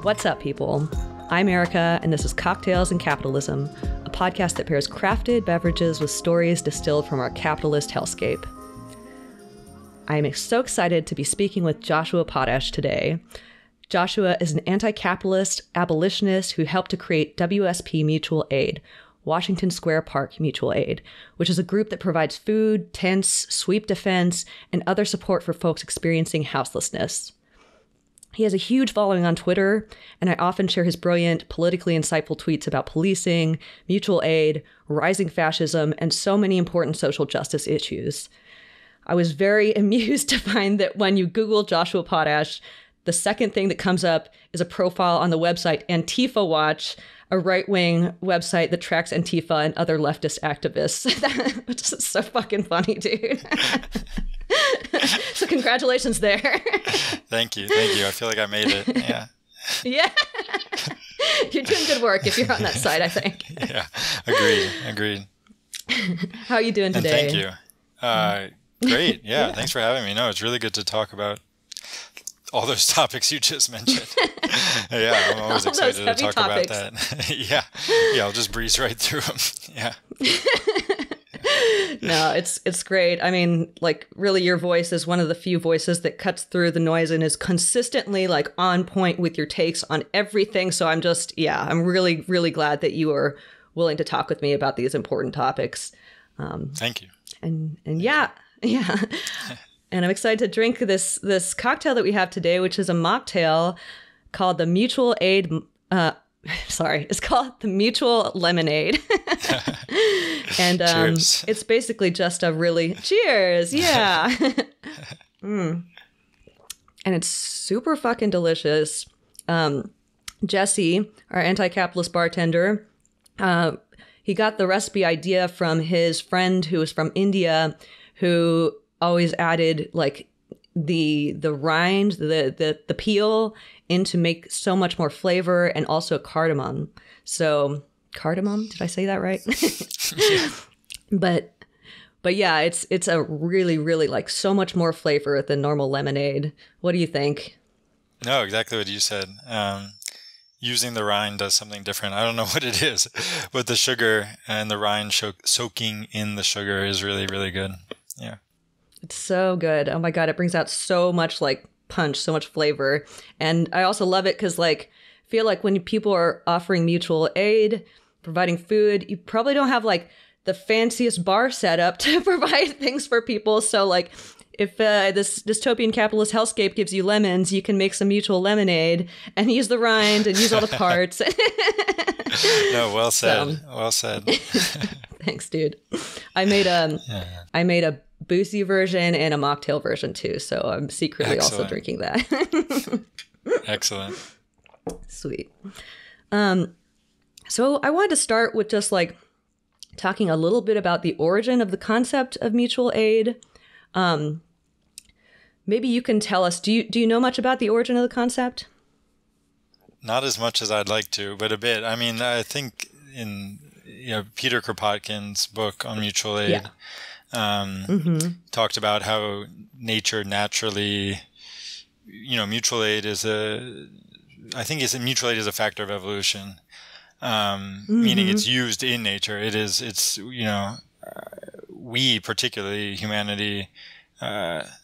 What's up, people? I'm Erica, and this is Cocktails and Capitalism, a podcast that pairs crafted beverages with stories distilled from our capitalist hellscape. I am so excited to be speaking with Joshua Potash today. Joshua is an anti-capitalist abolitionist who helped to create WSP Mutual Aid, Washington Square Park Mutual Aid, which is a group that provides food, tents, sweep defense, and other support for folks experiencing houselessness. He has a huge following on Twitter, and I often share his brilliant, politically insightful tweets about policing, mutual aid, rising fascism, and so many important social justice issues. I was very amused to find that when you Google Joshua Potash, the second thing that comes up is a profile on the website Antifa Watch, a right-wing website that tracks Antifa and other leftist activists. Which is so fucking funny, dude. So congratulations there. Thank you. I feel like I made it. Yeah. Yeah. You're doing good work if you're on that side, I think. Yeah. Agreed. How are you doing today? And thank you. Great. Yeah. Thanks for having me. No, it's really good to talk about all those topics you just mentioned. Yeah, I'm always excited to talk about that. Yeah, I'll just breeze right through them. Yeah. No, it's great. I mean, like, really, your voice is one of the few voices that cuts through the noise and is consistently, like, on point with your takes on everything. So I'm really, really glad that you are willing to talk with me about these important topics. Thank you. And yeah. And I'm excited to drink this cocktail that we have today, which is a mocktail called the Mutual Aid. It's called the Mutual Lemonade. And it's basically just a really cheers. Yeah. And it's super fucking delicious. Jesse, our anti-capitalist bartender, he got the recipe idea from his friend who was from India, who always added like the rind, the peel in to make so much more flavor, and also cardamom. So cardamom, did I say that right? Yeah. But yeah, it's a really, really like so much more flavor than normal lemonade. What do you think? No, exactly what you said. Using the rind does something different. I don't know what it is, but the sugar and the rind soaking in the sugar is really, really good. Yeah. It's so good. Oh my God, it brings out so much like punch, so much flavor. And I also love it because like, I feel like when people are offering mutual aid, providing food, you probably don't have like the fanciest bar setup to provide things for people. So like, if this dystopian capitalist hellscape gives you lemons, you can make some mutual lemonade and use the rind and use all the parts. No, well said. Well said. Thanks, dude. I made a boozy version and a mocktail version too, so I'm secretly also drinking that. Excellent. Sweet. So I wanted to start with just like talking a little bit about the origin of the concept of mutual aid. Maybe you can tell us, do you know much about the origin of the concept? Not as much as I'd like to, but a bit. I mean, I think in Peter Kropotkin's book on mutual aid, talked about how nature naturally, mutual aid is mutual aid is a factor of evolution, meaning it's used in nature. We, particularly humanity,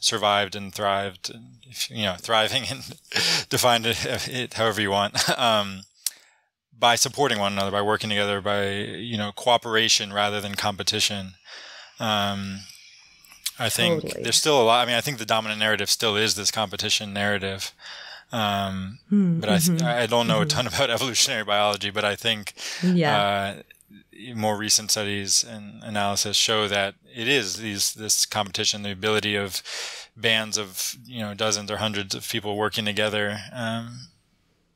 survived and thrived, thriving and define it however you want, by supporting one another, by working together, by, cooperation rather than competition. I think there's still a lot. I mean, I think the dominant narrative still is this competition narrative. But I don't know a ton about evolutionary biology, but I think more recent studies and analysis show that it is this competition, the ability of bands of dozens or hundreds of people working together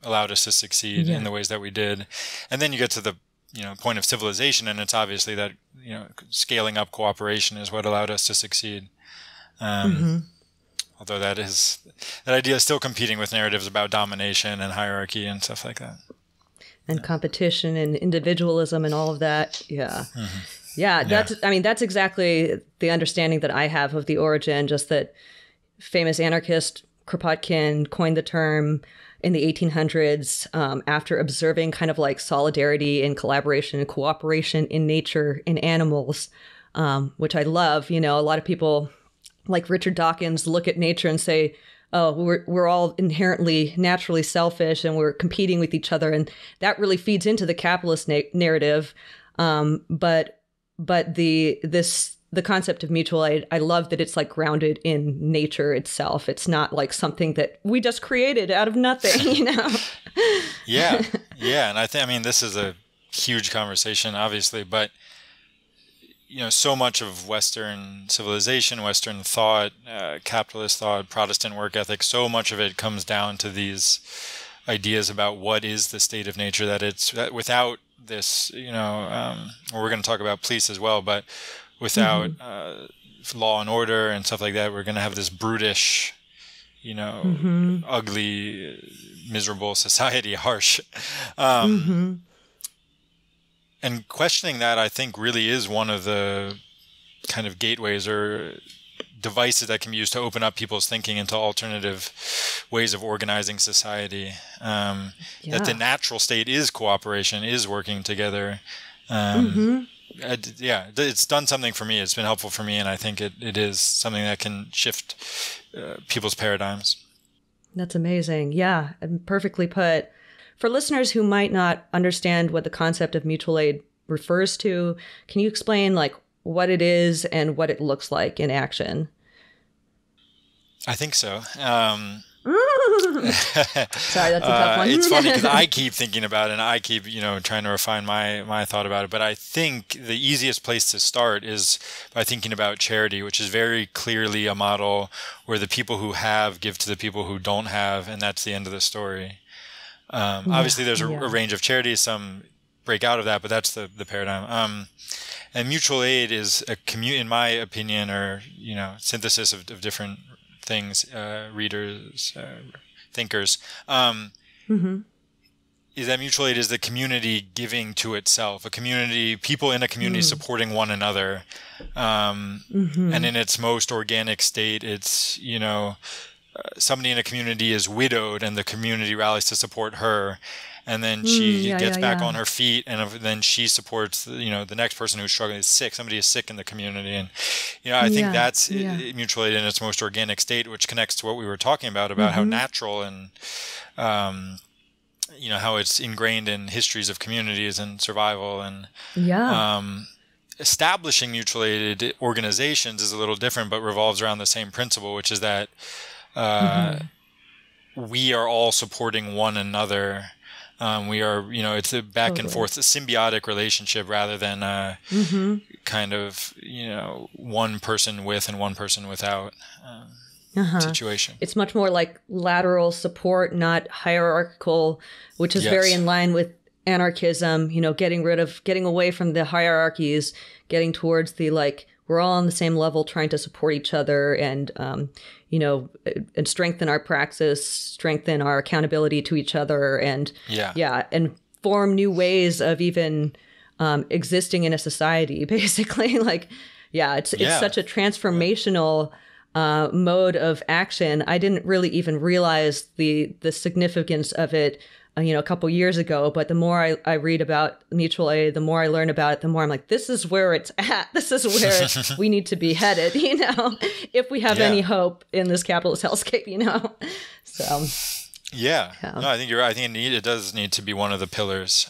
allowed us to succeed in the ways that we did. And then you get to the point of civilization, and it's obviously that scaling up cooperation is what allowed us to succeed. Although that idea is still competing with narratives about domination and hierarchy and stuff like that. And competition and individualism and all of that. Yeah. Yeah. That's exactly the understanding that I have of the origin, just that famous anarchist Kropotkin coined the term in the 1800s, after observing kind of like solidarity and collaboration and cooperation in nature, in animals, which I love. A lot of people like Richard Dawkins look at nature and say, oh, we're all inherently naturally selfish and we're competing with each other. And that really feeds into the capitalist narrative. But the concept of mutual aid, I love that it's like grounded in nature itself. It's not like something that we just created out of nothing, Yeah. And I mean, this is a huge conversation, obviously, but so much of Western civilization, Western thought, capitalist thought, Protestant work ethic, so much of it comes down to these ideas about what is the state of nature, that without this, we're going to talk about police as well, but without law and order and stuff like that, we're going to have this brutish, ugly, miserable society, harsh. And questioning that, I think, really is one of the kind of gateways or devices that can be used to open up people's thinking into alternative ways of organizing society. That the natural state is cooperation, is working together. It's done something for me. It's been helpful for me, and I think it is something that can shift people's paradigms. That's amazing. Yeah, and perfectly put. For listeners who might not understand what the concept of mutual aid refers to, can you explain like what it is and what it looks like in action? I think so. Sorry, that's a tough one. It's funny because I keep thinking about it and I keep, trying to refine my thought about it. But I think the easiest place to start is by thinking about charity, which is very clearly a model where the people who have give to the people who don't have, and that's the end of the story. Obviously, there's a range of charities. Some break out of that, but that's the paradigm. And mutual aid is in my opinion, or synthesis of different things, readers, thinkers. Is that mutual aid is the community giving to itself, people in a community supporting one another, and in its most organic state, it's somebody in a community is widowed and the community rallies to support her, and then she gets back on her feet, and then she supports the next person who's struggling, is sick. Somebody is sick in the community, and I think that's mutual aid in its most organic state, which connects to what we were talking about how natural and how it's ingrained in histories of communities and survival, and establishing mutual aid organizations is a little different, but revolves around the same principle, which is that we are all supporting one another. We are, it's a back and forth, a symbiotic relationship rather than a kind of, one person with and one person without situation. It's much more like lateral support, not hierarchical, which is very in line with anarchism, getting away from the hierarchies, getting towards the we're all on the same level trying to support each other and, and strengthen our praxis, strengthen our accountability to each other and, and form new ways of even existing in a society, basically. It's such a transformational mode of action. I didn't really even realize the significance of it a couple years ago, but the more I read about mutual aid, the more I learn about it, the more I'm like, this is where it's at. This is where we need to be headed, if we have any hope in this capitalist hellscape, So, No, I think you're right. I think it does need to be one of the pillars.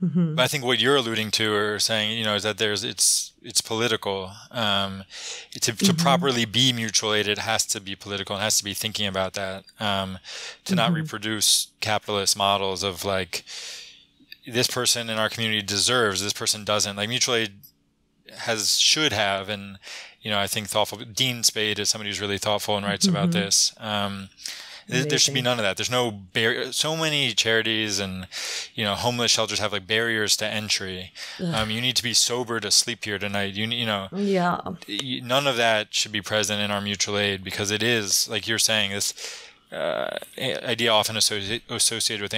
But I think what you're alluding to or saying, is that it's political. To properly be mutual aid, it has to be political and has to be thinking about that. To not reproduce capitalist models of this person in our community deserves, this person doesn't. Mutual aid should have, and I think thoughtful. Dean Spade is somebody who's really thoughtful and writes about this. There should be none of that. There's no so many charities and homeless shelters have barriers to entry. You need to be sober to sleep here tonight. None of that should be present in our mutual aid, because it is, like you're saying, this idea often associated with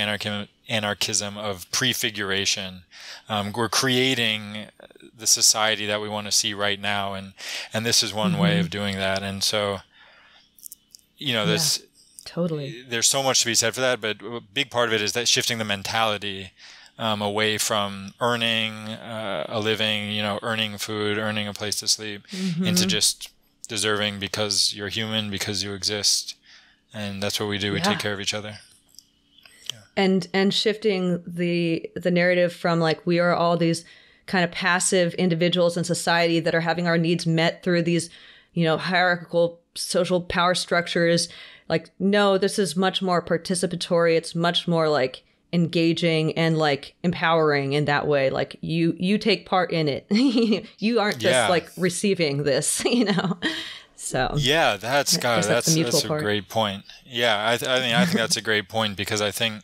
anarchism of prefiguration. We're creating the society that we want to see right now, and this is one way of doing that. And so this. Totally. There's so much to be said for that, but a big part of it is that shifting the mentality away from earning a living, earning food, earning a place to sleep, into just deserving because you're human, because you exist. And that's what we do. We take care of each other. Yeah. And shifting the narrative from like, we are all these kind of passive individuals in society that are having our needs met through these, hierarchical social power structures. Like, no, this is much more participatory. It's much more like engaging and like empowering in that way. Like you take part in it. You aren't just like receiving this, So yeah, that's a great point. Yeah, I think that's a great point, because I think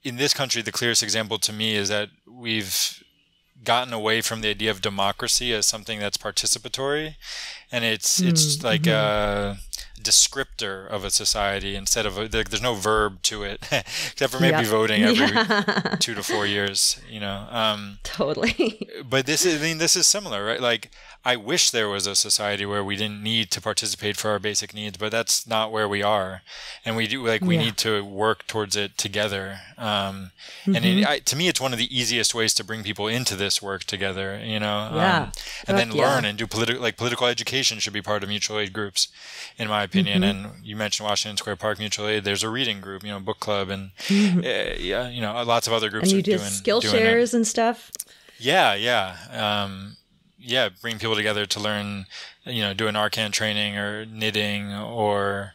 in this country the clearest example to me is that we've gotten away from the idea of democracy as something that's participatory, and it's like a descriptor of a society instead of there's no verb to it except for maybe voting every 2 to 4 years, Totally. But this is similar, right? Like, I wish there was a society where we didn't need to participate for our basic needs, but that's not where we are, and we need to work towards it together. And to me, it's one of the easiest ways to bring people into this work together, and then learn and do political education should be part of mutual aid groups, in my opinion. And you mentioned Washington Square Park Mutual Aid. There's a reading group, book club, and lots of other groups. And you do skill shares and stuff. Bring people together to learn, do an Arcan training or knitting or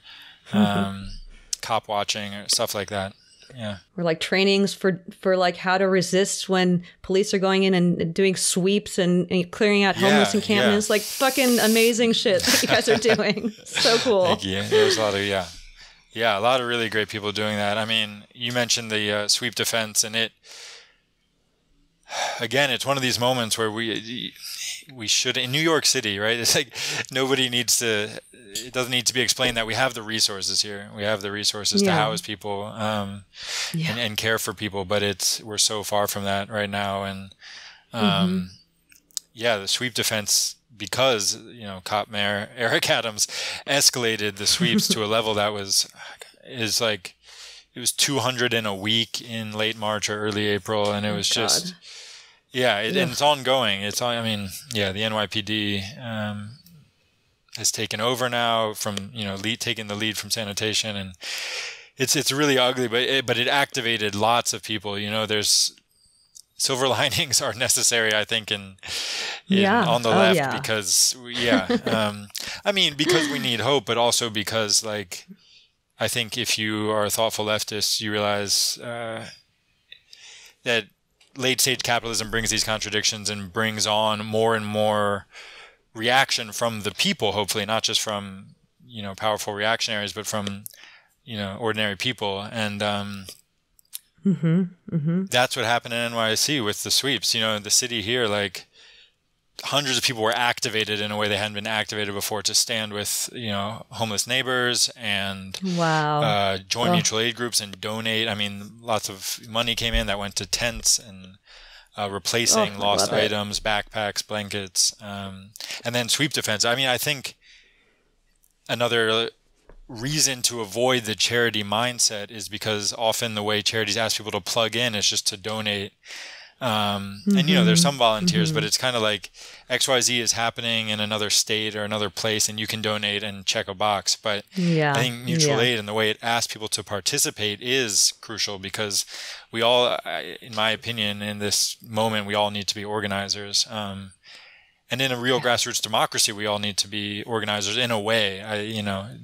cop watching or stuff like that. Yeah. Or like trainings for like how to resist when police are going in and doing sweeps and clearing out homeless encampments. Like fucking amazing shit that you guys are doing. So cool. Thank you. There's a lot of, a lot of really great people doing that. I mean, you mentioned the sweep defense, and it's one of these moments where we should, in New York City, right? It's like it doesn't need to be explained that we have the resources here. We have the resources to house people and care for people, but we're so far from that right now. And the sweep defense, because, cop mayor Eric Adams escalated the sweeps to a level that it was 200 in a week in late March or early April. And it was just... and it's ongoing. The NYPD has taken over now from, taking the lead from sanitation, and it's really ugly, but it activated lots of people. There's silver linings are necessary, I think, on the left, because because we need hope, but also because, like, I think if you are a thoughtful leftist, you realize that late-stage capitalism brings these contradictions and brings on more and more reaction from the people, hopefully, not just from, powerful reactionaries, but from, ordinary people. And that's what happened in NYC with the sweeps. The city here, like, hundreds of people were activated in a way they hadn't been activated before to stand with, homeless neighbors and join mutual aid groups and donate. I mean, lots of money came in that went to tents and replacing lost items, backpacks, blankets, and then sweep defense. I mean, I think another reason to avoid the charity mindset is because often the way charities ask people to plug in is just to donate. And there's some volunteers, but it's kind of like XYZ is happening in another state or another place, and you can donate and check a box. But I think mutual aid and the way it asks people to participate is crucial, because we all, in my opinion, in this moment, we all need to be organizers. And in a real grassroots democracy, we all need to be organizers in a way.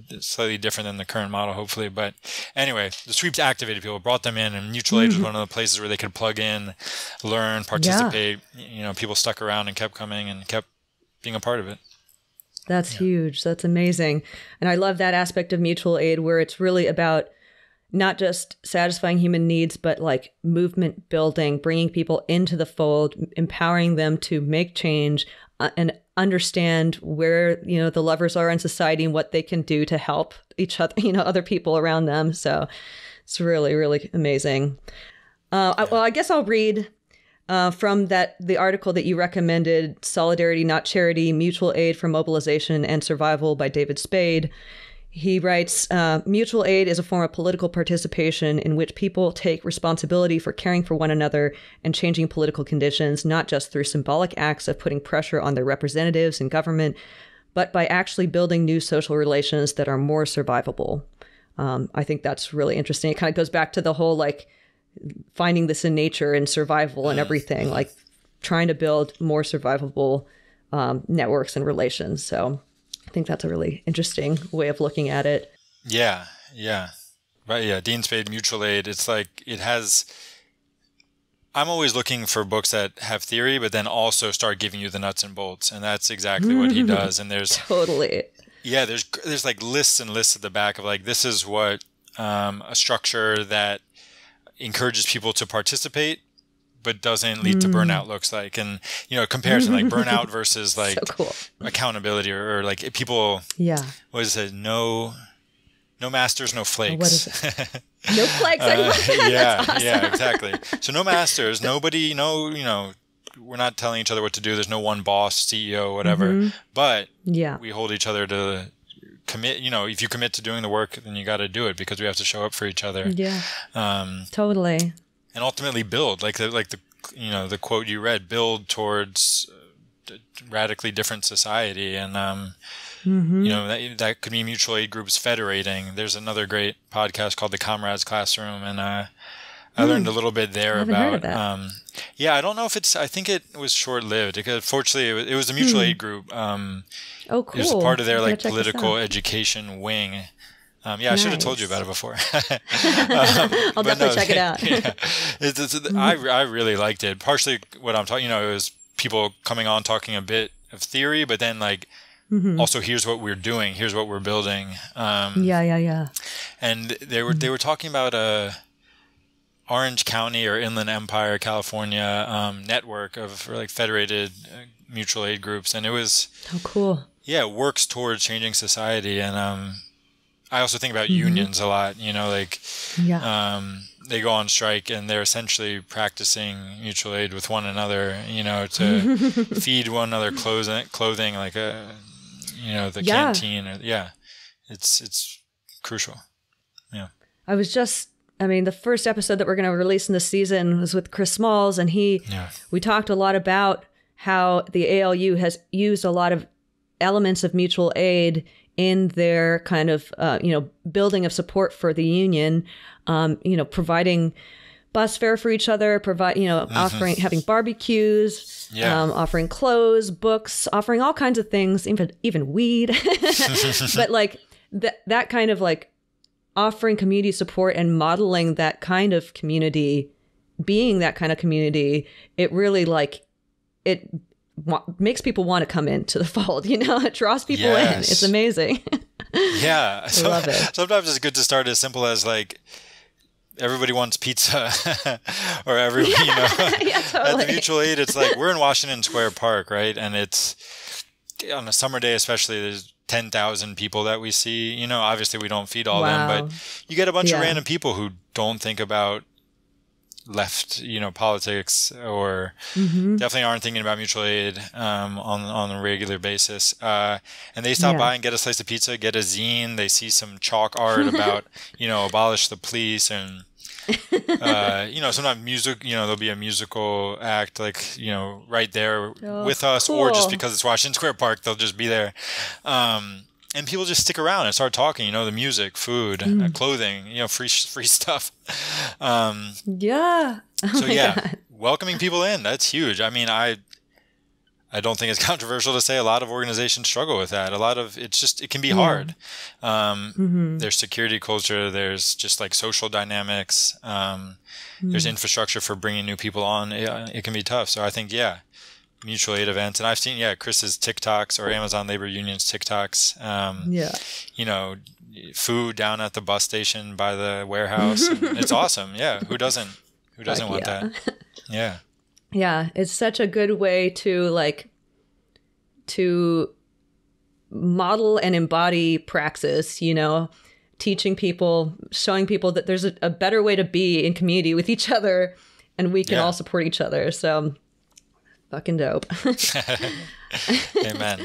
It's slightly different than the current model, hopefully. But anyway, the sweeps activated people, brought them in, and mutual aid was one of the places where they could plug in, learn, participate. People stuck around and kept coming and kept being a part of it. That's huge. That's amazing. And I love that aspect of mutual aid, where it's really about not just satisfying human needs, but like movement building, bringing people into the fold, empowering them to make change and understand where, the levers are in society and what they can do to help each other, other people around them. So it's really, really amazing. I guess I'll read from the article that you recommended, Solidarity, Not Charity, Mutual Aid for Mobilization and Survival by David Spade. He writes, mutual aid is a form of political participation in which people take responsibility for caring for one another and changing political conditions, not just through symbolic acts of putting pressure on their representatives in government, but by actually building new social relations that are more survivable. I think that's really interesting. It kind of goes back to the whole, like, finding this in nature and survival and everything, like trying to build more survivable networks and relations. So I think that's a really interesting way of looking at it. Yeah. Right. Yeah. Dean Spade, Mutual Aid. It's like I'm always looking for books that have theory, but then also start giving you the nuts and bolts. And that's exactly what he does. And there's totally. Yeah. There's like lists and lists at the back of like, this is what a structure that encourages people to participate, but doesn't lead to burnout looks like. And, comparison, like burnout versus like so cool. accountability or like people, what is it? No masters, no flakes. What is it? No flakes. I love that. That's awesome. Yeah, exactly. So no masters, nobody, we're not telling each other what to do. There's no one boss, CEO, whatever, but we hold each other to commit. If you commit to doing the work, then you got to do it because we have to show up for each other. Yeah. Totally. And ultimately build the quote you read, build towards radically different society. And, that could be mutual aid groups federating. There's another great podcast called The Comrades Classroom. And, I learned a little bit there about, I don't know if I think it was short lived because fortunately it was a mutual aid group. Oh, cool. It was part of their like political education wing. I should have told you about it before. I'll definitely check it out. I really liked it. Partially what I'm talking, it was people coming on talking a bit of theory, but then like also here's what we're doing, here's what we're building. And they were talking about Orange County or Inland Empire, California network of like federated mutual aid groups, and it was cool. Yeah, it works towards changing society, and I also think about unions a lot. They go on strike and they're essentially practicing mutual aid with one another. To feed one another clothing, like the canteen. It's crucial. Yeah. The first episode that we're going to release in this season was with Chris Smalls, and we talked a lot about how the ALU has used a lot of elements of mutual aid in their kind of, building of support for the union, providing bus fare for each other, offering, having barbecues, offering clothes, books, offering all kinds of things, even weed, but like that kind of like offering community support and modeling that kind of community, being that kind of community, it really it makes people want to come into the fold, it draws people in. It's amazing. Yeah. I love it. Sometimes it's good to start as simple as like, everybody wants pizza or everybody, totally. At the mutual aid, it's like, we're in Washington Square Park, right? And it's on a summer day, especially, there's 10,000 people that we see, obviously we don't feed all them, but you get a bunch of random people who don't think about left, politics or definitely aren't thinking about mutual aid on a regular basis. And they stop by and get a slice of pizza, get a zine. They see some chalk art about, abolish the police and, sometimes music, there'll be a musical act like, right there with us, cool. or just because it's Washington Square Park, they'll just be there. And people just stick around and start talking, the music, food, clothing, free stuff. God. Welcoming people in, that's huge. I don't think it's controversial to say a lot of organizations struggle with that. A lot of it can be hard. There's security culture. There's just like social dynamics. There's infrastructure for bringing new people on. It can be tough. So I think, mutual aid events. And I've seen, Chris's TikToks or Amazon Labor Union's TikToks. Food down at the bus station by the warehouse. It's awesome. Yeah. Who doesn't want that? Yeah. Yeah. It's such a good way to model and embody praxis, teaching people, showing people that there's a better way to be in community with each other and we can all support each other. So fucking dope. Amen.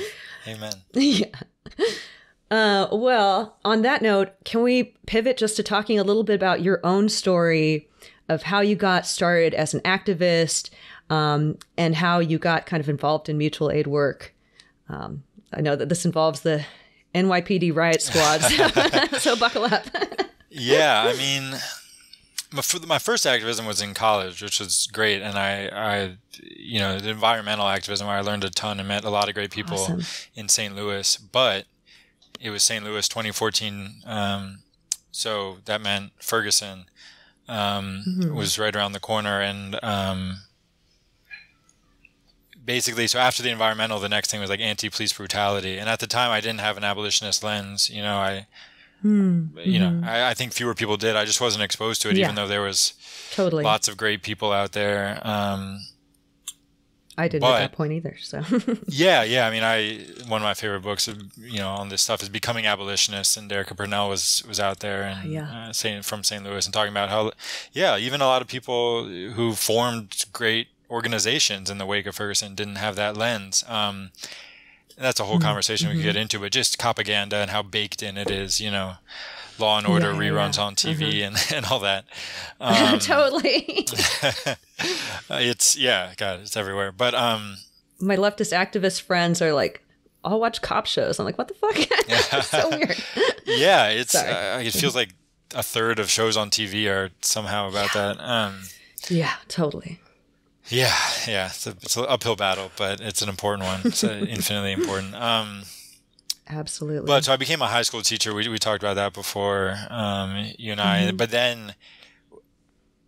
Yeah. Well, on that note, can we pivot just to talking a little bit about your own story of how you got started as an activist, and how you got kind of involved in mutual aid work? I know that this involves the NYPD riot squads, so buckle up. Yeah, I mean, my first activism was in college, which was great, and I the environmental activism where I learned a ton and met a lot of great people. Awesome. In St. Louis, but it was St. Louis 2014, so that meant Ferguson was right around the corner, and basically, so after the environmental, the next thing was like anti-police brutality, and at the time I didn't have an abolitionist lens. I think fewer people did. I just wasn't exposed to it, even though there was lots of great people out there. I didn't at that point either. So yeah. I mean, one of my favorite books, on this stuff is Becoming Abolitionists, and Derek Purnell was out there and from St. Louis and talking about how, even a lot of people who formed great organizations in the wake of Ferguson didn't have that lens. That's a whole conversation we could get into, but just propaganda and how baked in it is, Law and Order reruns on TV and all that. Totally. It's everywhere. But my leftist activist friends are like, I'll watch cop shows. I'm like, what the fuck? It's so weird. Yeah, it feels like a third of shows on TV are somehow about that. Yeah, totally. Yeah. It's an uphill battle, but it's an important one. It's infinitely important. Absolutely. But so I became a high school teacher. We talked about that before, you and I. But then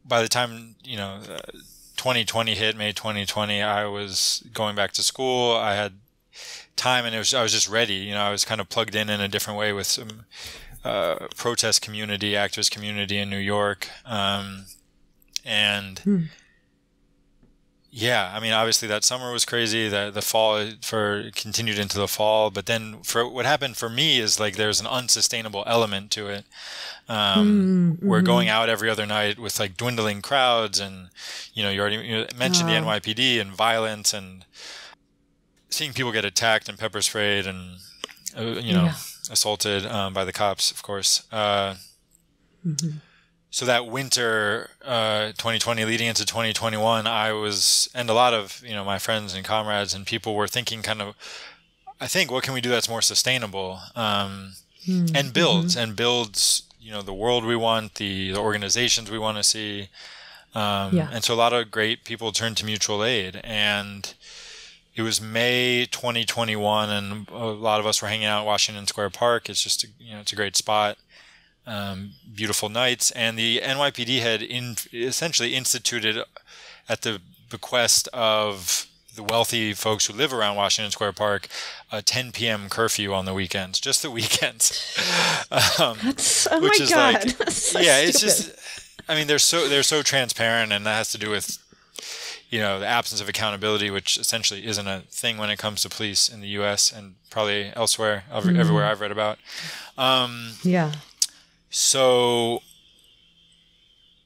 by the time, 2020 hit, May 2020, I was going back to school. I had time and I was just ready. I was kind of plugged in a different way with some protest community, activist community in New York. Yeah, I mean, obviously that summer was crazy. The fall continued into the fall, but then what happened for me is like there's an unsustainable element to it. We're going out every other night with like dwindling crowds, and you already mentioned the NYPD and violence, and seeing people get attacked and pepper sprayed and assaulted by the cops, of course. So that winter, 2020 leading into 2021, and a lot of, my friends and comrades and people were thinking kind of, I think, what can we do that's more sustainable, and builds, the world we want, the organizations we want to see. And so a lot of great people turned to mutual aid, and it was May 2021, and a lot of us were hanging out at Washington Square Park. It's just, it's a great spot. Beautiful nights, and the NYPD had essentially instituted, at the bequest of the wealthy folks who live around Washington Square Park, a 10 p.m. curfew on the weekends, just the weekends. That's, oh my God. Like, that's so it's stupid. just, I mean, they're so transparent, and that has to do with, the absence of accountability, which essentially isn't a thing when it comes to police in the U.S. and probably elsewhere, everywhere I've read about. So,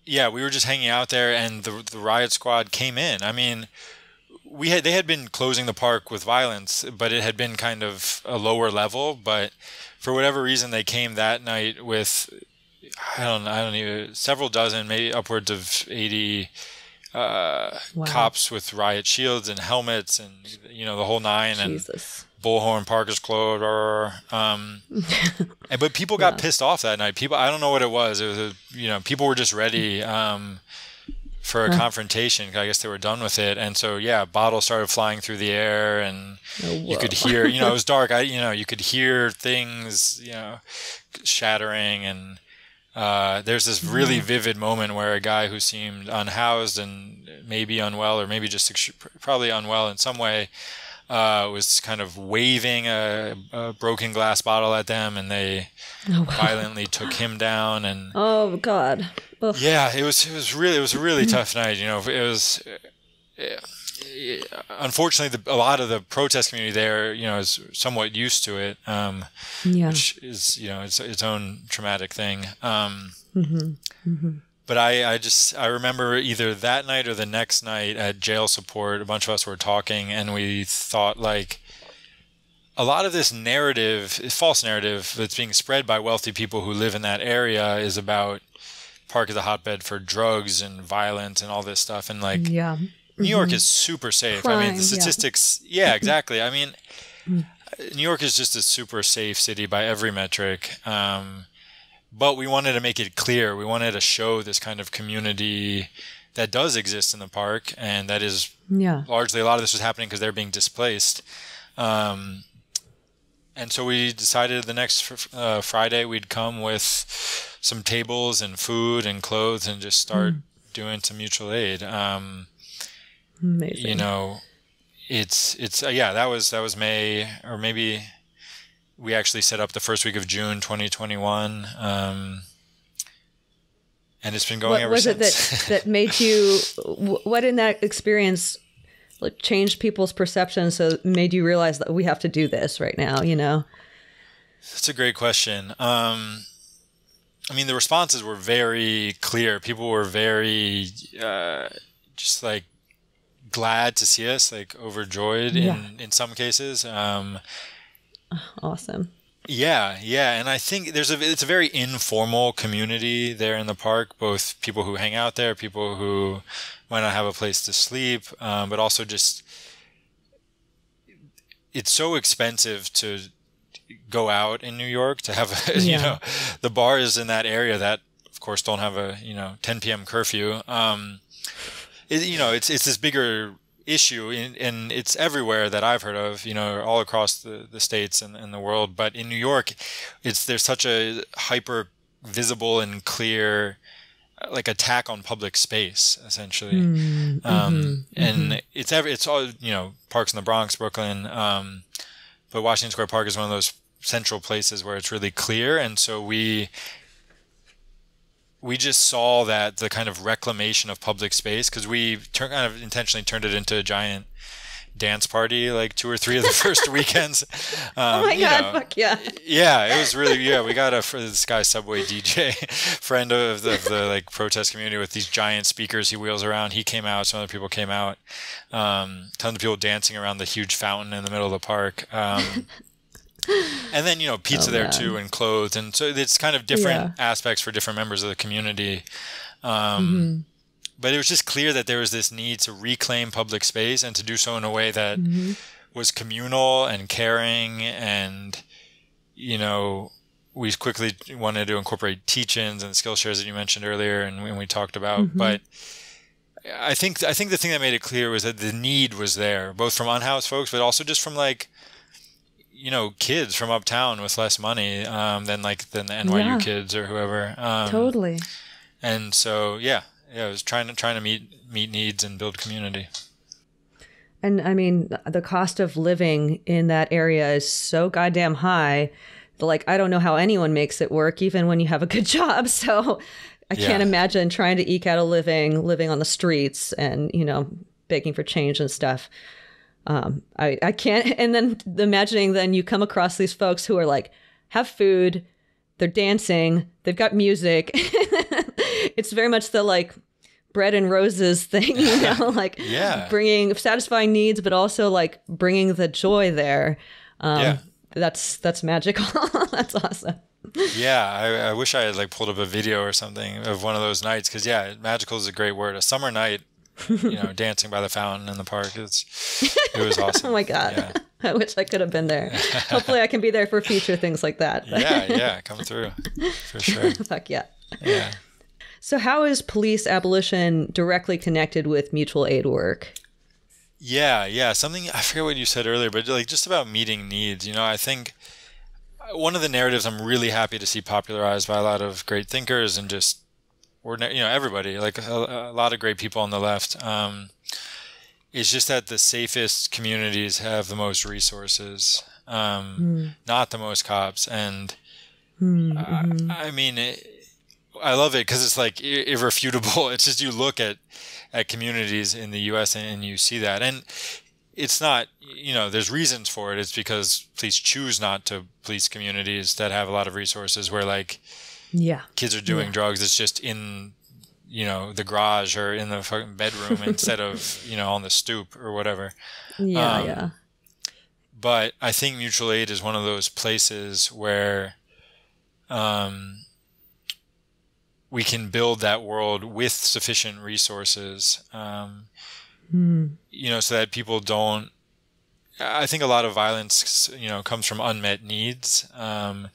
we were just hanging out there, and the riot squad came in. I mean, they had been closing the park with violence, but it had been kind of a lower level. But for whatever reason, they came that night with, I don't know, several dozen, maybe upwards of 80 cops with riot shields and helmets, and the whole nine. Jesus. And Bullhorn, Parker's Close, but people got pissed off that night. I don't know what it was. It was, people were just ready for a confrontation. I guess they were done with it, and so bottles started flying through the air, and you could hear, it was dark. You could hear things, shattering, and there's this really vivid moment where a guy who seemed unhoused and maybe unwell, or maybe just probably unwell in some way, was kind of waving a broken glass bottle at them, and they violently took him down. And oh God! Ugh. Yeah, it was a really tough night. It was unfortunately a lot of the protest community there, is somewhat used to it, which is its own traumatic thing. But I remember either that night or the next night at jail support, a bunch of us were talking, and we thought, like, a lot of this narrative, false narrative that's being spread by wealthy people who live in that area is about park is a hotbed for drugs and violence and all this stuff. And like, yeah. New York is super safe. Crime, I mean, the statistics, yeah, exactly. I mean, New York is just a super safe city by every metric. But we wanted to make it clear. We wanted to show this kind of community that does exist in the park, and that is largely, a lot of this was happening because they're being displaced. And so we decided the next Friday we'd come with some tables and food and clothes and just start doing some mutual aid. Amazing. You know, it's that was May, or maybe we actually set up the first week of June 2021. And it's been going ever since. What was it that made you, what in that experience changed people's perception, so made you realize that we have to do this right now, you know? That's a great question. I mean, the responses were very clear. People were very just like glad to see us, like overjoyed in some cases. Awesome. Yeah. And I think it's a very informal community there in the park, both people who hang out there, people who might not have a place to sleep, but also just, it's so expensive to go out in New York to have, you know, the bars in that area that, of course, don't have a, 10 p.m. curfew. It's this bigger issue, and it's everywhere that I've heard of, all across the states and the world. But in New York, there's such a hyper visible and clear like attack on public space, essentially. And it's all, parks in the Bronx, Brooklyn. But Washington Square Park is one of those central places where it's really clear. And so we just saw that the kind of reclamation of public space, because we kind of intentionally turned it into a giant dance party, like 2 or 3 of the first weekends. Oh my God, fuck yeah. Yeah, it was really, we got this guy, Subway DJ, friend of the like protest community with these giant speakers he wheels around. He came out, some other people came out, tons of people dancing around the huge fountain in the middle of the park. And then, pizza there too, and clothes. And so it's kind of different aspects for different members of the community. But it was just clear that there was this need to reclaim public space and to do so in a way that was communal and caring. And, we quickly wanted to incorporate teach-ins and skill shares that you mentioned earlier and we talked about. But I think the thing that made it clear was that the need was there, both from unhoused folks, but also just from like, kids from uptown with less money than the NYU kids or whoever. Totally. And so, I was trying to meet needs and build community. And I mean, the cost of living in that area is so goddamn high. Like, I don't know how anyone makes it work, even when you have a good job. So I can't imagine trying to eke out a living on the streets and, begging for change and stuff. I can't. And then imagining then you come across these folks who are like, have food, they're dancing, they've got music. It's very much the like bread and roses thing, bringing, satisfying needs, but also like bringing the joy there. That's magical. That's awesome. Yeah. I wish I had like pulled up a video or something of one of those nights. 'Cause magical is a great word. A summer night, dancing by the fountain in the park. It was awesome. Oh my God. Yeah. I wish I could have been there. Hopefully I can be there for future things like that. Come through for sure. Fuck yeah. Yeah. So how is police abolition directly connected with mutual aid work? Yeah. Something, I forget what you said earlier, but like just about meeting needs, I think one of the narratives I'm really happy to see popularized by a lot of great thinkers and just ordinary, everybody, like a lot of great people on the left, is just that the safest communities have the most resources, not the most cops. And I mean, I love it because it's like irrefutable. It's just you look at communities in the U.S. and you see that. And it's not, there's reasons for it. It's because police choose not to police communities that have a lot of resources where like kids are doing drugs. It's just in, the garage or in the fucking bedroom instead of, on the stoop or whatever. But I think mutual aid is one of those places where we can build that world with sufficient resources, so that people don't. I think a lot of violence, comes from unmet needs, and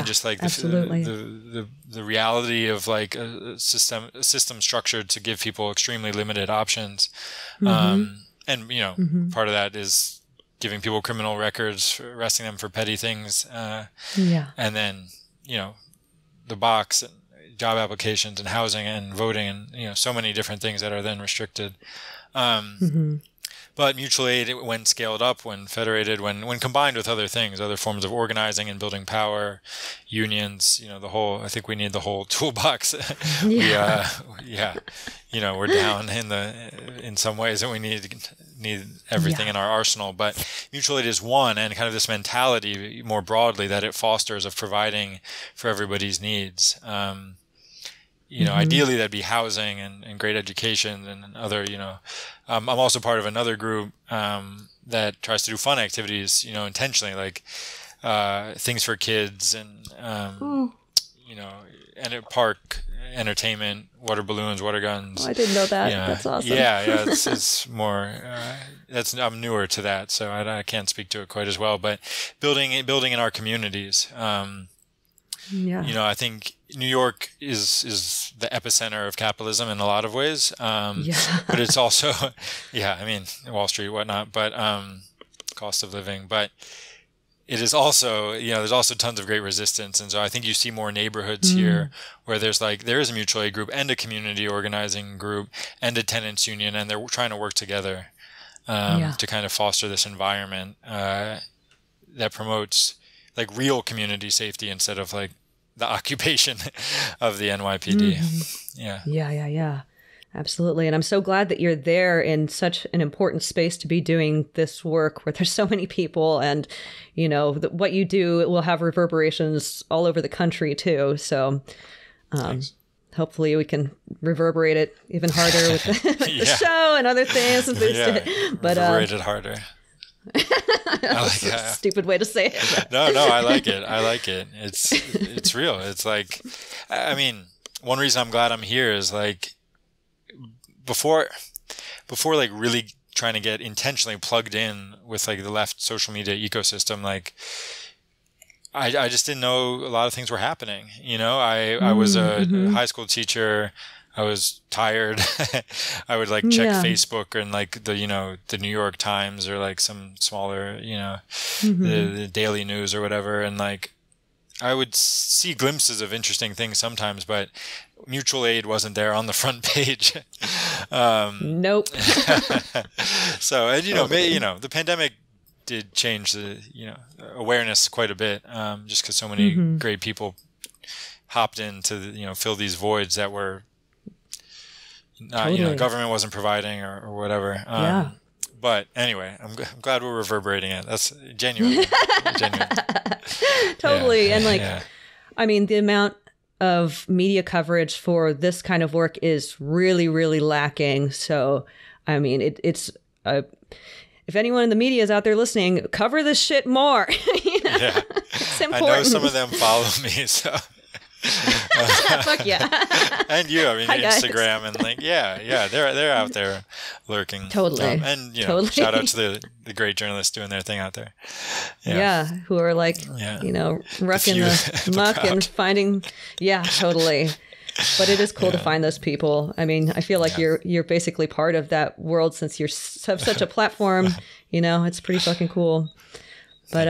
just like the reality of like a system structured to give people extremely limited options, and part of that is giving people criminal records, arresting them for petty things, and then the box, and job applications, and housing, and voting, and so many different things that are then restricted. But mutual aid, when scaled up, when federated, when combined with other things, other forms of organizing and building power, unions, I think we need the whole toolbox. We're down in some ways, and we need everything in our arsenal. But mutual aid is one, and kind of this mentality more broadly that it fosters of providing for everybody's needs. Ideally that'd be housing and great education and other, I'm also part of another group that tries to do fun activities, intentionally, like things for kids and, and at park entertainment, water balloons, water guns. Oh, I didn't know that. That's awesome. Yeah. It's more, I'm newer to that, so I can't speak to it quite as well, but building in our communities. I think New York is the epicenter of capitalism in a lot of ways. But it's also, Wall Street, whatnot, but cost of living. But it is also, there's also tons of great resistance. And so I think you see more neighborhoods here where there is a mutual aid group and a community organizing group and a tenants union, and they're trying to work together to kind of foster this environment that promotes like real community safety instead of like the occupation of the NYPD. Yeah. Absolutely. And I'm so glad that you're there in such an important space to be doing this work where there's so many people, and, what you do, it will have reverberations all over the country too. So hopefully we can reverberate it even harder with the show and other things. Reverberate it harder. That's a stupid way to say it. No, I like it. It's real. It's like, one reason I'm glad I'm here is like before like really trying to get intentionally plugged in with like the left social media ecosystem, like I just didn't know a lot of things were happening. I was a high school teacher. I was tired. I would like check Facebook and like the New York Times or like some smaller, the Daily News or whatever. And like, I would see glimpses of interesting things sometimes, but mutual aid wasn't there on the front page. Nope. So, and the pandemic did change the, awareness quite a bit, just because so many great people hopped in to, fill these voids that were, government wasn't providing or whatever. But anyway, I'm glad we're reverberating it. That's genuine. Totally. And the amount of media coverage for this kind of work is really, really lacking. So, it's if anyone in the media is out there listening, cover this shit more. It's important. I know some of them follow me, so. Fuck yeah. And you, hi, Instagram guys. And like, they're out there lurking. Totally. And shout out to the great journalists doing their thing out there. Who are like, rucking the muck and finding, totally. But it is cool to find those people. I feel like you're basically part of that world since you have such a platform. It's pretty fucking cool. But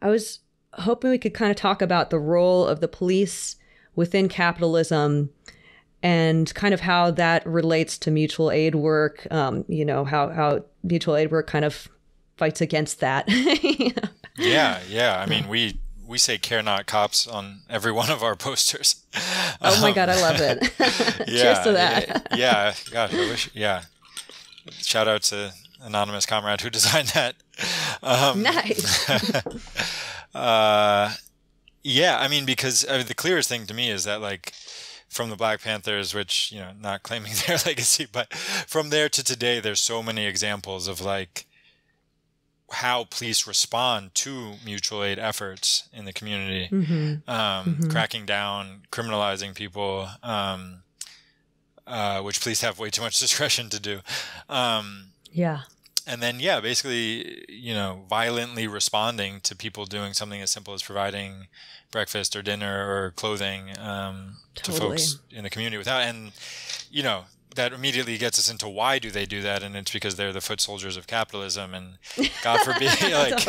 I was hoping we could kind of talk about the role of the police within capitalism and kind of how that relates to mutual aid work, how mutual aid work kind of fights against that. Yeah. We say "Care Not Cops" on every one of our posters. Oh my God, I love it. Cheers to that. Gosh, I wish. Shout out to anonymous comrade who designed that. Nice. Because the clearest thing to me is that like from the Black Panthers, which, not claiming their legacy, but from there to today, there's so many examples of like how police respond to mutual aid efforts in the community, cracking down, criminalizing people, which police have way too much discretion to do. And then, basically, violently responding to people doing something as simple as providing breakfast or dinner or clothing to folks in the community and, that immediately gets us into why do they do that? And it's because they're the foot soldiers of capitalism. And God forbid, God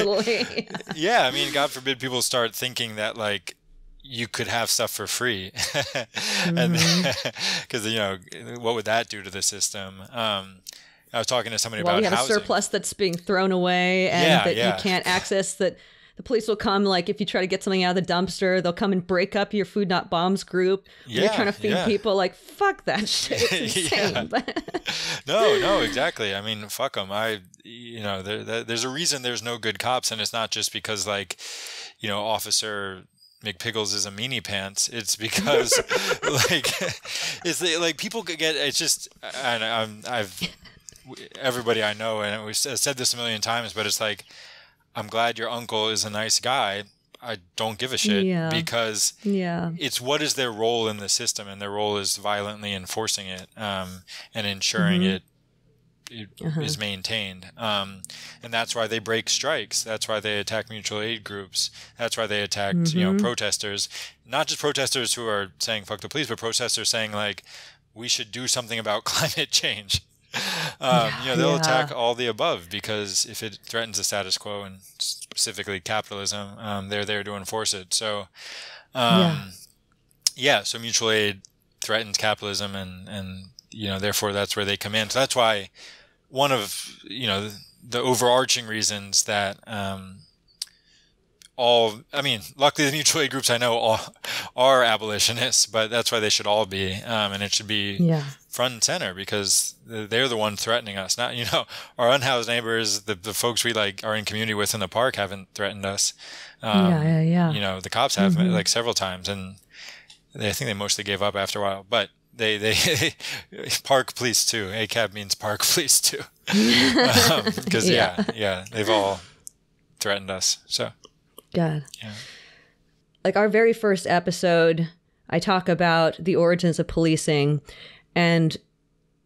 forbid people start thinking that, like, you could have stuff for free. And because, what would that do to the system? I was talking to somebody about we have housing. A surplus that's being thrown away and you can't access, that the police will come, like, if you try to get something out of the dumpster, they'll come and break up your Food Not Bombs group. You're trying to feed people, like, fuck that shit. It's insane. No, exactly. I mean, fuck them. There's a reason there's no good cops, and it's not just because, like, Officer McPiggles is a meanie pants. It's because, people could get, it's just, everybody I know, and we've said this a million times, but it's like, I'm glad your uncle is a nice guy. I don't give a shit because it's what is their role in the system, and their role is violently enforcing it and ensuring it is maintained. And that's why they break strikes. That's why they attack mutual aid groups. That's why they attacked protesters. Not just protesters who are saying fuck the police, but protesters saying, like, we should do something about climate change. They'll attack all the above, because if it threatens the status quo, and specifically capitalism, they're there to enforce it. So, so mutual aid threatens capitalism, and therefore that's where they come in. So that's why one of the overarching reasons that luckily the mutual aid groups I know all are abolitionists, but that's why they should all be, and it should be front and center, because they're the one threatening us. Not, our unhoused neighbors, the folks we are in community with in the park haven't threatened us. The cops have, like, several times, and I think they mostly gave up after a while, but they park police too. ACAB means park police too. Because they've all threatened us. So. God. Yeah. Like, our very first episode, I talk about the origins of policing, and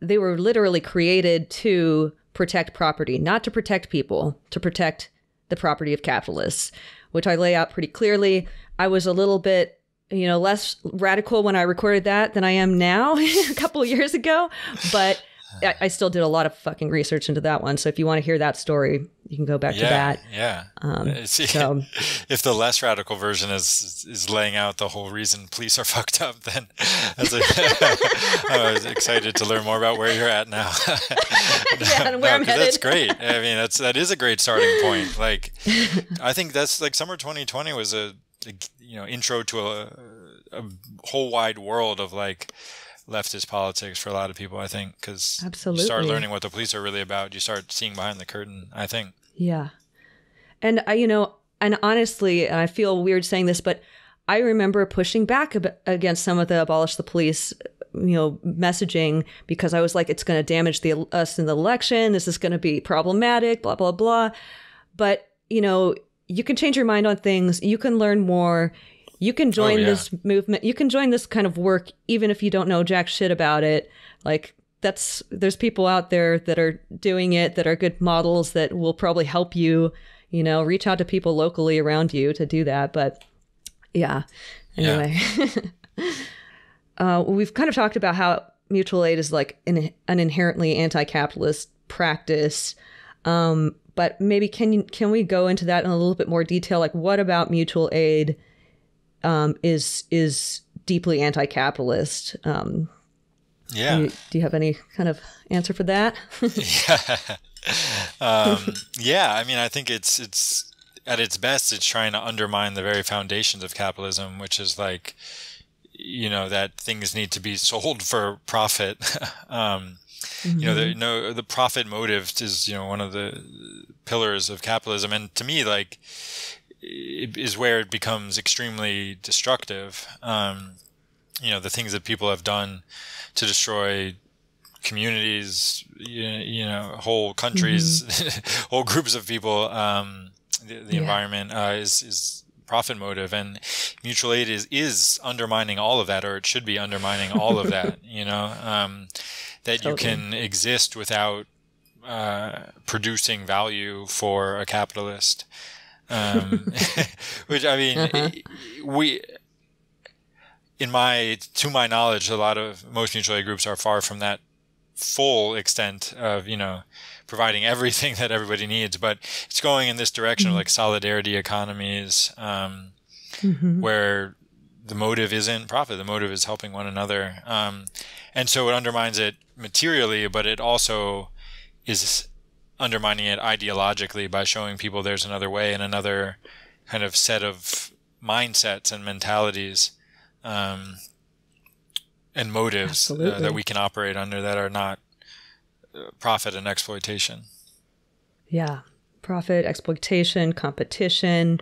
they were literally created to protect property, not to protect people, to protect the property of capitalists, which I lay out pretty clearly. I was a little bit, less radical when I recorded that than I am now a couple of years ago, but I still did a lot of fucking research into that one. So if you want to hear that story, you can go back to that. Yeah. If the less radical version is laying out the whole reason police are fucked up, then I was excited to learn more about where you're at now. And where I'm headed. That's great. I mean, that is a great starting point. Like, I think that's, like, summer 2020 was a intro to a whole wide world of, like, leftist politics for a lot of people, I think, because you start learning what the police are really about. You start seeing behind the curtain, I think. Yeah. And and honestly, and I feel weird saying this, but I remember pushing back against some of the abolish the police, messaging, because I was like, it's going to damage us in the election. This is going to be problematic, blah, blah, blah. But, you can change your mind on things. You can learn more. You can join this movement. You can join this kind of work, even if you don't know jack shit about it. Like, there's people out there that are doing it, that are good models, that will probably help you, reach out to people locally around you to do that. But anyway, we've kind of talked about how mutual aid is like an inherently anti-capitalist practice. But maybe can we go into that in a little bit more detail? Like, what about mutual aid is deeply anti-capitalist? Do you have any kind of answer for that? I mean, I think it's at its best, it's trying to undermine the very foundations of capitalism, which is like, that things need to be sold for profit. The profit motive is, one of the pillars of capitalism. And to me, like, it is where it becomes extremely destructive. The things that people have done to destroy communities, whole countries, whole groups of people. The environment is profit motive, and mutual aid is undermining all of that, or it should be undermining all of that. That you can exist without producing value for a capitalist. Which, I mean, to my knowledge, most mutual aid groups are far from that full extent of, providing everything that everybody needs, but it's going in this direction of like solidarity economies, where the motive isn't profit, the motive is helping one another. And so it undermines it materially, but it also is undermining it ideologically by showing people there's another way and another kind of set of mindsets and mentalities, and motives that we can operate under that are not profit and exploitation. Yeah. Profit, exploitation, competition,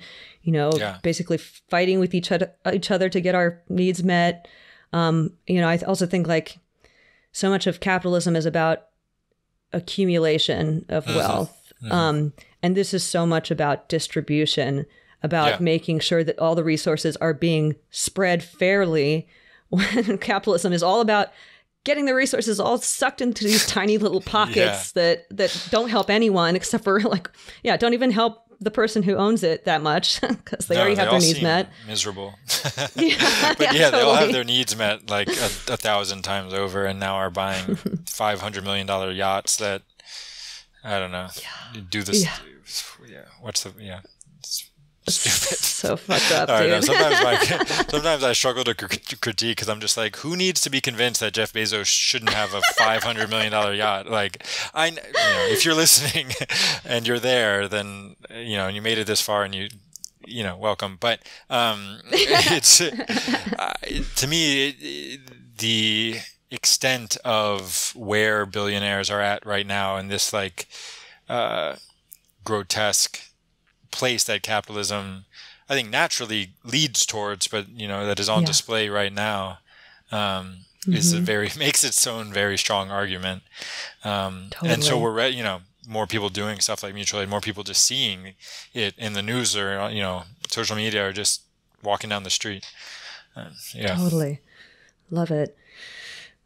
basically fighting with each other to get our needs met. I also think like so much of capitalism is about accumulation of wealth. And this is so much about distribution, about making sure that all the resources are being spread fairly, when capitalism is all about getting the resources all sucked into these tiny little pockets that don't help anyone except for don't even help the person who owns it that much, because they already have their needs met. Miserable. But they all have their needs met like 1,000 times over, and now are buying $500 million yachts that, I don't know, do this. Stupid. So fucked up, dude. Know, sometimes I struggle to critique, because I'm just like, who needs to be convinced that Jeff Bezos shouldn't have a $500 million yacht? Like, if you're listening and you're there, then and you made it this far, and welcome. But it's to me the extent of where billionaires are at right now in this grotesque place that capitalism, I think, naturally leads towards, but that is on display right now, makes its own very strong argument. Totally. And so we're more people doing stuff like mutual aid, more people just seeing it in the news or social media, or just walking down the street. Totally love it.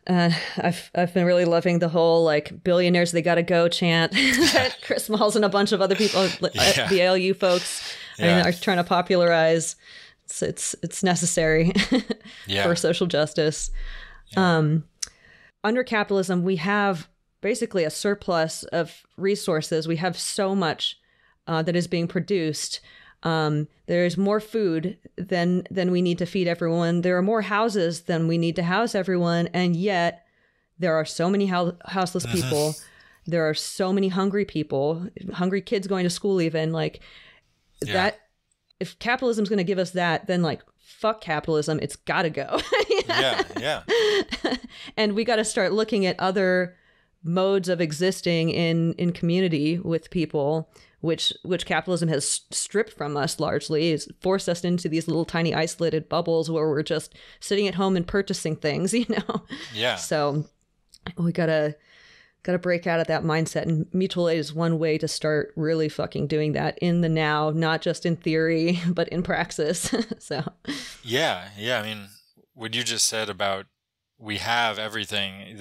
I've been really loving the whole billionaires they gotta go chant that Chris Smalls and a bunch of other people, the ALU folks, are trying to popularize. It's necessary for social justice. Under capitalism, we have basically a surplus of resources. We have so much that is being produced. There's more food than we need to feed everyone. There are more houses than we need to house everyone. And yet there are so many houseless people. There are so many hungry people, hungry kids going to school even. That, if capitalism is going to give us that, then fuck capitalism. It's got to go. And we got to start looking at other modes of existing in community with people, which capitalism has stripped from us largely. It's forced us into these little tiny isolated bubbles where we're just sitting at home and purchasing things, So we gotta break out of that mindset, and mutual aid is one way to start really fucking doing that in the now, not just in theory, but in praxis. So I mean, what you just said about we have everything,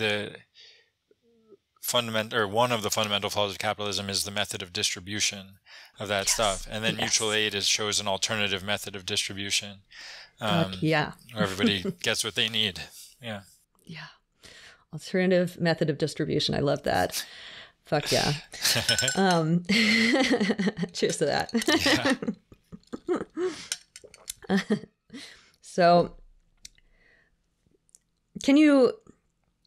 one of the fundamental flaws of capitalism is the method of distribution of that stuff, and then mutual aid shows an alternative method of distribution, where everybody gets what they need. Alternative method of distribution. I love that. Fuck yeah. Cheers to that. So can you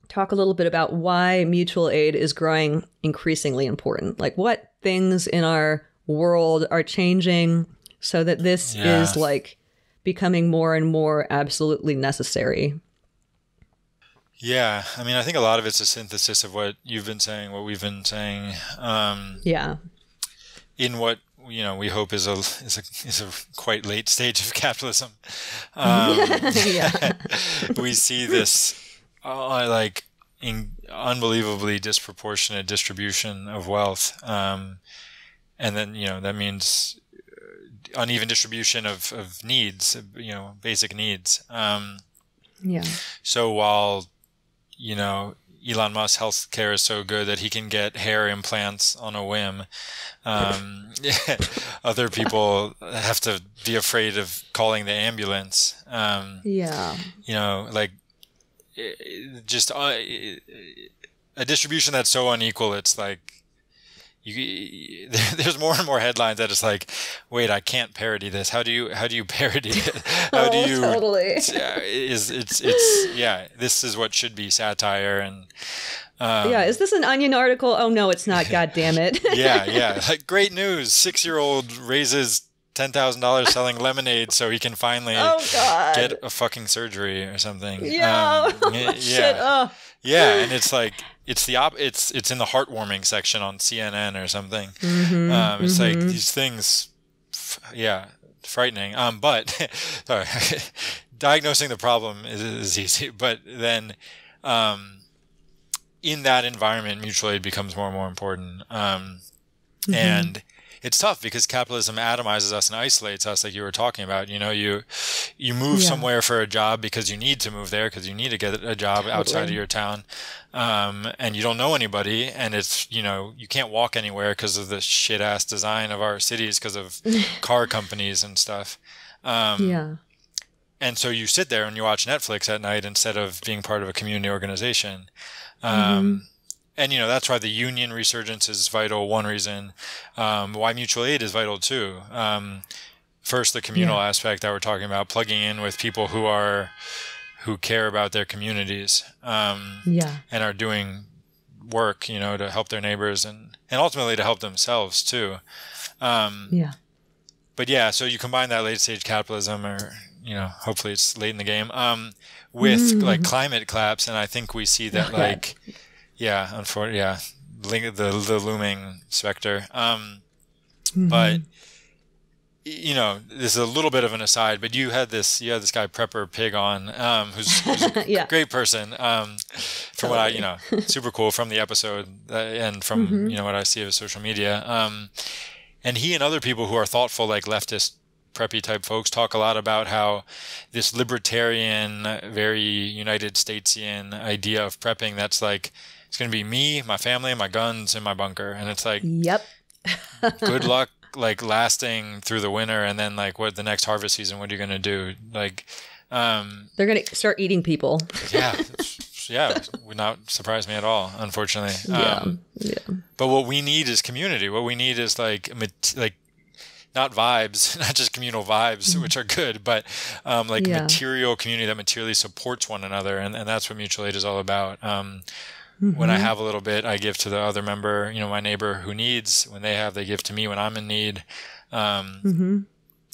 talk a little bit about why mutual aid is growing increasingly important? What things in our world are changing so that this is becoming more and more absolutely necessary? I mean, I think a lot of it's a synthesis of what you've been saying, what we've been saying. In what we hope is a quite late stage of capitalism. We see this unbelievably disproportionate distribution of wealth. And then, that means uneven distribution of needs, basic needs. So while, Elon Musk's healthcare is so good that he can get hair implants on a whim, other people have to be afraid of calling the ambulance. Just a distribution that's so unequal, it's like there's more and more headlines that it's like, wait, I can't parody this. How do you parody it? How do you? Totally. This is what should be satire and. Is this an Onion article? Oh no, it's not. God damn it. Yeah. Like, great news. 6-year-old raises $10,000 selling lemonade so he can finally get a fucking surgery or something. Yeah. Shit. Oh. Yeah, and it's like it's in the heartwarming section on CNN or something. It's like these things, frightening. But sorry, diagnosing the problem is easy, but then in that environment, mutual aid becomes more and more important. And it's tough because capitalism atomizes us and isolates us, like you were talking about. You move somewhere for a job because you need to move there because you need to get a job outside of your town, and you don't know anybody, and it's you can't walk anywhere because of the shit ass design of our cities because of car companies and stuff. And so you sit there and you watch Netflix at night instead of being part of a community organization. And, that's why the union resurgence is vital. One reason why mutual aid is vital, too. First, the communal aspect that we're talking about, plugging in with people who care about their communities and are doing work, to help their neighbors and ultimately to help themselves, too. But so you combine that late stage capitalism, or, hopefully it's late in the game, with like climate collapse. And I think we see that unfortunately, the looming specter. But this is a little bit of an aside, but you had this guy Prepper Pig on, who's a great person. From what I, super cool from the episode and from, what I see of his social media. And he and other people who are thoughtful, like leftist preppy type folks, talk a lot about how this libertarian, very United Statesian idea of prepping, that's like, it's going to be me, my family, my guns, and my bunker. And it's like, good luck, like lasting through the winter. And then like the next harvest season, what are you going to do? Like, they're going to start eating people. Would not surprise me at all, unfortunately. But what we need is community. What we need is like not vibes, not just communal vibes, which are good, but material community that materially supports one another. And that's what mutual aid is all about. When I have a little bit, I give to the other member, my neighbor who needs. When they have, they give to me when I'm in need. And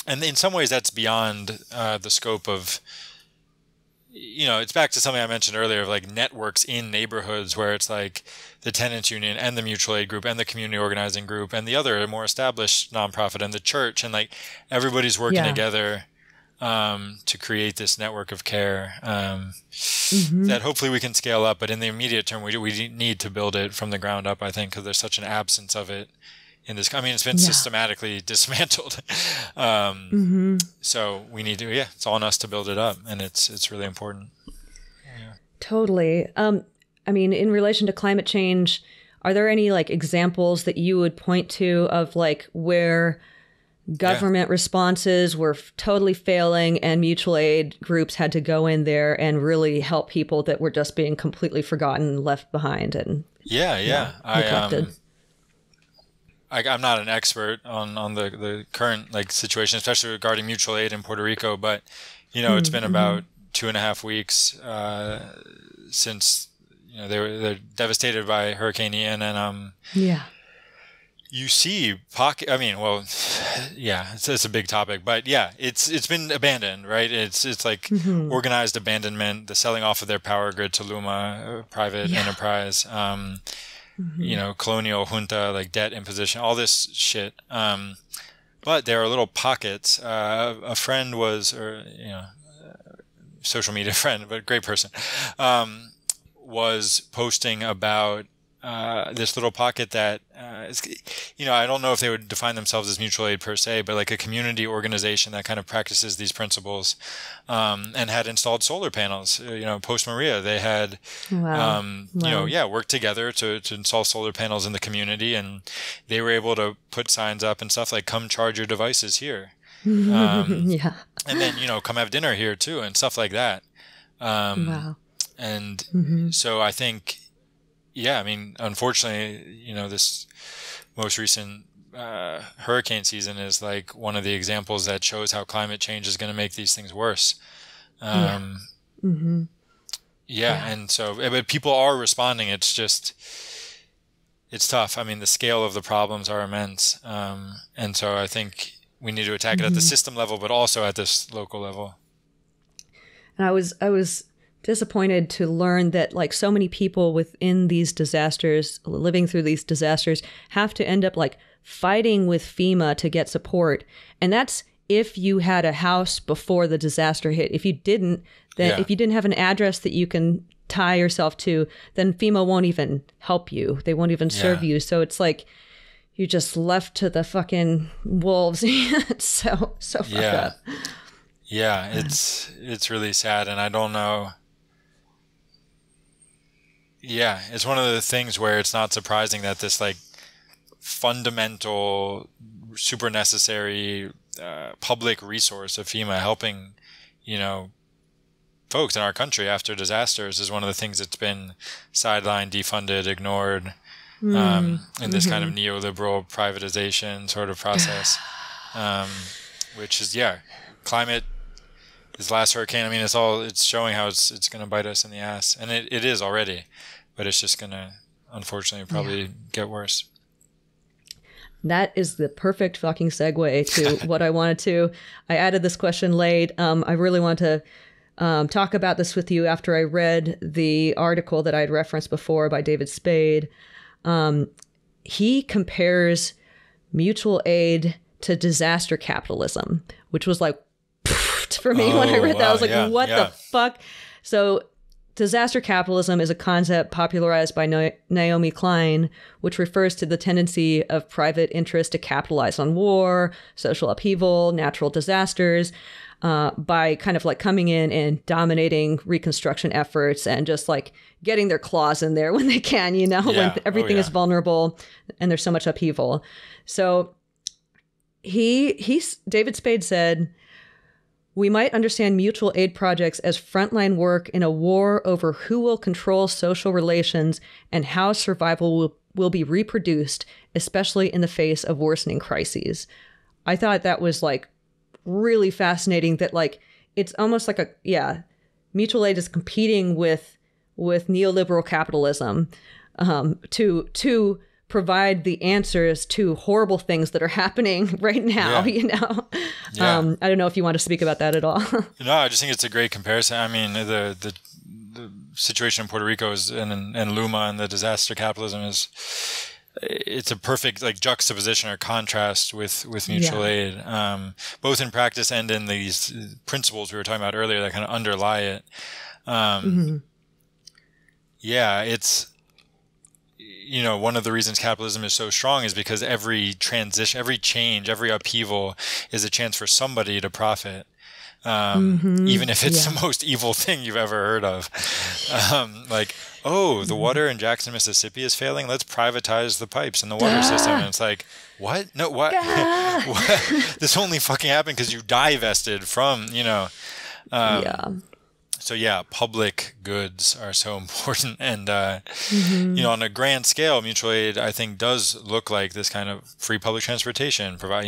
in some ways that's beyond the scope of, it's back to something I mentioned earlier of like networks in neighborhoods where it's like the tenants union and the mutual aid group and the community organizing group and the other more established nonprofit and the church, and like everybody's working together to create this network of care that hopefully we can scale up. But in the immediate term, we need to build it from the ground up, I think, because there's such an absence of it in this. I mean, it's been systematically dismantled. So we need to, it's on us to build it up, and it's really important. Totally. I mean, in relation to climate change, are there any like examples that you would point to of like where government responses were totally failing and mutual aid groups had to go in there and really help people that were just being completely forgotten, left behind, and neglected? I'm not an expert on the current like situation, especially regarding mutual aid in Puerto Rico, but it's been about 2.5 weeks since they're devastated by Hurricane Ian, and you see pocket. I mean, well, it's a big topic, but it's been abandoned, right? It's like organized abandonment, the selling off of their power grid to Luma, a private enterprise. Colonial junta, like debt imposition, all this shit. But there are little pockets. A friend was, social media friend, but great person, was posting about this little pocket that, I don't know if they would define themselves as mutual aid per se, but like a community organization that kind of practices these principles, and had installed solar panels. Post Maria, they had, worked together to install solar panels in the community, and they were able to put signs up and stuff like, come charge your devices here. And then, come have dinner here too, and stuff like that. And so I think, unfortunately, this most recent hurricane season is like one of the examples that shows how climate change is going to make these things worse. And so, but people are responding. It's just, it's tough. I mean, the scale of the problems are immense. And so I think we need to attack it at the system level, but also at this local level. And I was disappointed to learn that like so many people within these disasters, living through these disasters, have to end up like fighting with FEMA to get support. And that's if you had a house before the disaster hit. If you didn't, then if you didn't have an address that you can tie yourself to, then FEMA won't even help you. They won't even serve you. So it's like you're just left to the fucking wolves. It's so fucked up. Yeah, it's really sad, and I don't know. Yeah, it's one of the things where it's not surprising that this like fundamental, super necessary public resource of FEMA helping, folks in our country after disasters is one of the things that's been sidelined, defunded, ignored in this kind of neoliberal privatization sort of process, which is, climate. This last hurricane, I mean, it's showing how it's going to bite us in the ass. And it is already, but it's just going to, unfortunately, probably get worse. That is the perfect fucking segue to what I wanted to. I added this question late. I really want to talk about this with you after I read the article that I had referenced before by David Spade. He compares mutual aid to disaster capitalism, which was like, for me when I read that. I was like, what the fuck? So disaster capitalism is a concept popularized by Naomi Klein, which refers to the tendency of private interest to capitalize on war, social upheaval, natural disasters, by kind of like coming in and dominating reconstruction efforts and just like getting their claws in there when they can, when everything is vulnerable and there's so much upheaval. So David Spade said, we might understand mutual aid projects as frontline work in a war over who will control social relations and how survival will be reproduced, especially in the face of worsening crises. I thought that was like really fascinating that like, it's almost like mutual aid is competing with neoliberal capitalism to provide the answers to horrible things that are happening right now, I don't know if you want to speak about that at all. No, I just think it's a great comparison. I mean, the situation in Puerto Rico and Luma and the disaster capitalism it's a perfect like juxtaposition or contrast with mutual aid, both in practice and in these principles we were talking about earlier that kind of underlie it. It's, one of the reasons capitalism is so strong is because every transition, every change, every upheaval is a chance for somebody to profit. Even if it's the most evil thing you've ever heard of. The water in Jackson, Mississippi is failing. Let's privatize the pipes in the water system. And it's like, what? No, what? What? This only fucking happened because you divested from, So public goods are so important, and on a grand scale, mutual aid I think does look like this kind of free public transportation, provide